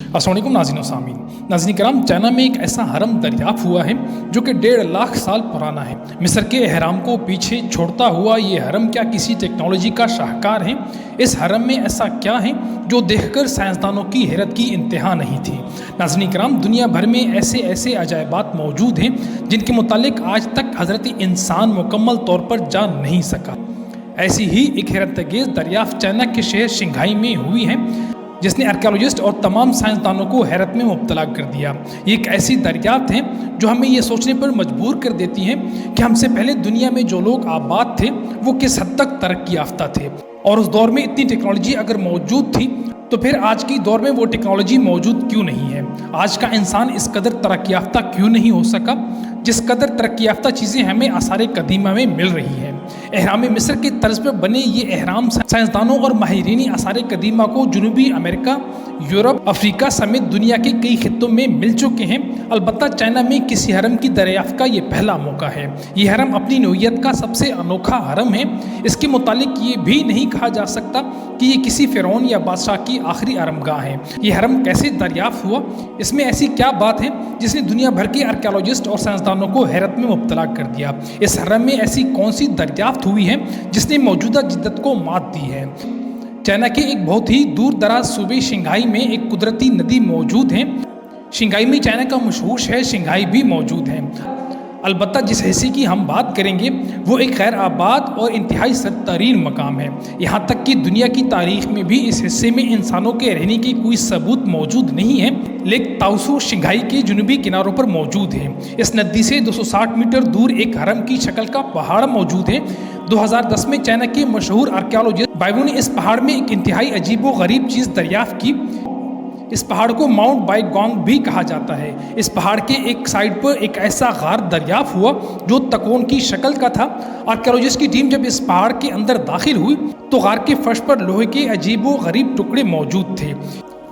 अस्सलाम वालेकुम नाज़रीन व सामीन। नाज़रीन कराम, चाइना में एक ऐसा हरम दरियाफ़्त हुआ है जो कि 1.5 लाख साल पुराना है। मिस्र के एहराम को पीछे छोड़ता हुआ ये हरम क्या किसी टेक्नोलॉजी का शाहकार है? इस हरम में ऐसा क्या है जो देखकर साइंसदानों की हैरत की इंतहा नहीं थी। नाज़रीन कराम, दुनिया भर में ऐसे ऐसे अजायबात मौजूद हैं जिनके मुतालिक आज तक हज़रत इंसान मुकम्मल तौर पर जान नहीं सका। ऐसी ही एक हैरत अंगेज़ दरियाफ़्त चाइना के शहर शंघाई में हुई है जिसने आर्कियोलॉजिस्ट और तमाम साइंसदानों को हैरत में मुब्तला कर दिया। ये एक ऐसी दरियाफ्त है जो हमें ये सोचने पर मजबूर कर देती है कि हमसे पहले दुनिया में जो लोग आबाद थे वो किस हद तक तरक्की याफ्ता थे, और उस दौर में इतनी टेक्नोलॉजी अगर मौजूद थी तो फिर आज की दौर में वो टेक्नोलॉजी मौजूद क्यों नहीं है। आज का इंसान इस कदर तरक्की याफ्ता क्यों नहीं हो सका जिस कदर तरक्की याफ्ता चीज़ें हमें आसार कदीमा में मिल रही हैं। एहराम मिस्र के तर्ज पर बने ये एहराम साइंसदानों और माहिरीन आसार कदीमा को जनूबी अमेरिका, यूरोप, अफ्रीका समेत दुनिया के कई खित्तों में मिल चुके हैं। अलबत्ता चाइना में किसी हरम की दरियाफ्त का ये पहला मौका है। ये हरम अपनी नौइयत का सबसे अनोखा हरम है। इसके मुतालिक ये भी नहीं कहा जा सकता कि ये किसी फ़िरौन या बादशाह की आखिरी आरामगाह है। ये हरम कैसे दरियाफ्त हुआ, इसमें ऐसी क्या बात है जिसने दुनिया भर के आर्कियोलॉजिस्ट और साइंसदानों को हैरत में मुब्तला कर दिया। इस हरम में ऐसी कौन सी दरियाफ्त हुई है जिसने मौजूदा जिद्दत को मात दी है। चाइना के एक बहुत ही दूर दराज सूबे शंघाई में एक कुदरती नदी मौजूद है। शंघाई में चाइना का मशहूर शहर शंघाई भी मौजूद है। अलबत्ता जिस हिस्से की हम बात करेंगे वो एक खैर आबाद और इंतहाई सरतरीन मकाम है। यहाँ तक कि दुनिया की तारीख में भी इस हिस्से में इंसानों के रहने की कोई सबूत मौजूद नहीं है, लेकिन ताउसू शंघाई के जुनूबी किनारों पर मौजूद है। इस नदी से 260 मीटर दूर एक हरम की शक्ल का पहाड़ मौजूद है। 2010 में चाइना के मशहूर आर्कियोलॉजिस्ट बाइवू ने इस पहाड़ में एक इंतहाई अजीब व गरीब चीज़ दरियाफ्त की। इस पहाड़ को माउंट बाइगोंग भी कहा जाता है। इस पहाड़ के एक साइड पर एक ऐसा गार दरियाफ्त हुआ जो तकोन की शक्ल का था। आर्कियोलॉजिस्ट की टीम जब इस पहाड़ के अंदर दाखिल हुई तो गार के फर्श पर लोहे के अजीब व गरीब टुकड़े मौजूद थे।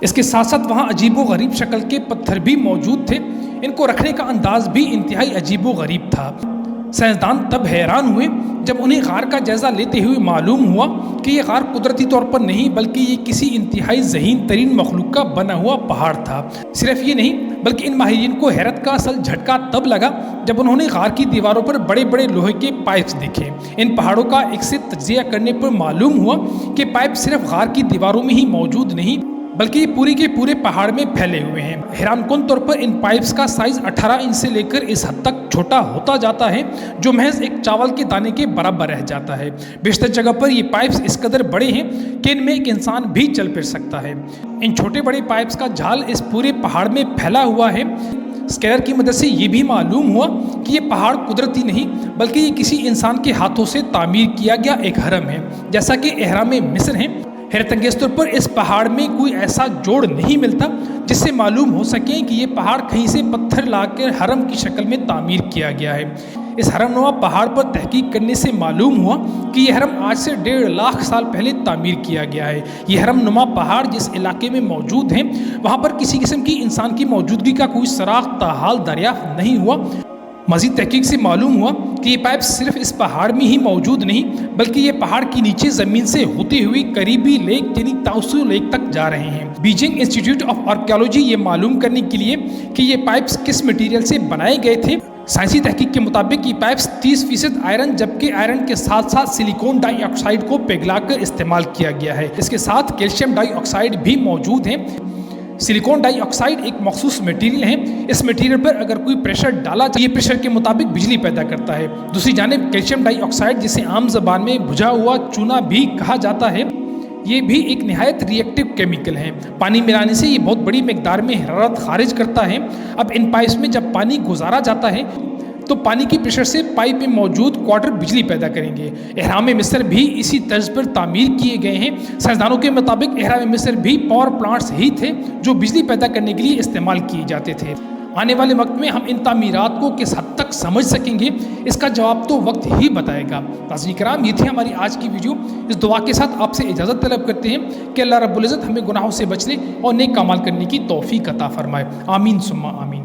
इसके साथ साथ वहाँ अजीब व गरीब शक्ल के पत्थर भी मौजूद थे। इनको रखने का अंदाज भी इंतहाई अजीब व गरीब था। साइंसदान तब हैरान हुए जब उन्हें गार का जायज़ा लेते हुए मालूम हुआ कि ये गार कुदरती तौर पर नहीं बल्कि ये किसी इंतहाई ज़हीन तरीन मखलूक का बना हुआ पहाड़ था। सिर्फ ये नहीं बल्कि इन माहिरीन को हैरत का असल झटका तब लगा जब उन्होंने गार की दीवारों पर बड़े बड़े लोहे के पाइप्स देखे। इन पहाड़ों का एक से तज्जिया करने पर मालूम हुआ कि पाइप सिर्फ गार की दीवारों में ही मौजूद नहीं बल्कि पूरी के पूरे पहाड़ में फैले हुए हैं। हैरान कुन तौर पर इन पाइप्स का साइज़ 18 इंच से लेकर इस हद तक छोटा होता जाता है जो महज एक चावल के दाने के बराबर रह जाता है। बेशतर जगह पर ये पाइप्स इस कदर बड़े हैं कि इनमें एक इंसान भी चल फिर सकता है। इन छोटे बड़े पाइप्स का जाल इस पूरे पहाड़ में फैला हुआ है। स्कैनर की मदद से ये भी मालूम हुआ कि ये पहाड़ कुदरती नहीं बल्कि ये किसी इंसान के हाथों से तामीर किया गया एक हरम है, जैसा कि एहराम मिस्र है। हैरत अंगेज़ तौर पर इस पहाड़ में कोई ऐसा जोड़ नहीं मिलता जिससे मालूम हो सके कि ये पहाड़ कहीं से पत्थर लाकर हरम की शक्ल में तामीर किया गया है। इस हरमनुमा पहाड़ पर तहकीक करने से मालूम हुआ कि यह हरम आज से 1.5 लाख साल पहले तामीर किया गया है। ये हरमनुमा पहाड़ जिस इलाके में मौजूद हैं वहाँ पर किसी किस्म की इंसान की मौजूदगी का कोई सराग ताहाल दरियाफ्त नहीं हुआ। मज़ीद तहकीक से मालूम हुआ कि ये पाइप सिर्फ इस पहाड़ में ही मौजूद नहीं बल्कि ये पहाड़ के नीचे ज़मीन से होती हुई करीबी लेक यानी ताउसू लेक तक जा रहे हैं। बीजिंग इंस्टीट्यूट ऑफ आर्कियोलॉजी ये मालूम करने के लिए कि ये पाइप्स किस मटेरियल से बनाए गए थे। साइंसी तहकीक के मुताबिक ये पाइप्स 30% आयरन जबकि आयरन के साथ साथ सिलिकॉन डाइऑक्साइड को पिघलाकर इस्तेमाल किया गया है। इसके साथ कैल्शियम डाइऑक्साइड भी मौजूद है। सिलिकॉन डाइऑक्साइड एक मखसूस मटेरियल है। इस मटेरियल पर अगर कोई प्रेशर डाला जाए ये प्रेशर के मुताबिक बिजली पैदा करता है। दूसरी जानिब कैल्शियम डाइऑक्साइड जिसे आम जबान में बुझा हुआ चूना भी कहा जाता है, ये भी एक निहायत रिएक्टिव केमिकल है। पानी मिलाने से ये बहुत बड़ी मिकदार में हरारत खारिज करता है। अब इन पाइप्स में जब पानी गुजारा जाता है तो पानी की प्रेशर से पाइप में मौजूद क्वार्टर बिजली पैदा करेंगे। एहराम मिस्र भी इसी तर्ज पर तामीर किए गए हैं। साइंसदानों के मुताबिक एहराम मिस्र भी पावर प्लांट्स ही थे जो बिजली पैदा करने के लिए इस्तेमाल किए जाते थे। आने वाले वक्त में हम इन तामीरात को किस हद तक समझ सकेंगे इसका जवाब तो वक्त ही बताएगा। नाज़रीन कराम, ये थी हमारी आज की वीडियो। इस दुआ के साथ आपसे इजाज़त तलब करते हैं कि अल्लाह रब्बुल इज़्ज़त हमें गुनाहों से बचने और नेक कमाल करने की तौफीक अता फरमाए। आमीन सुम्मा आमीन।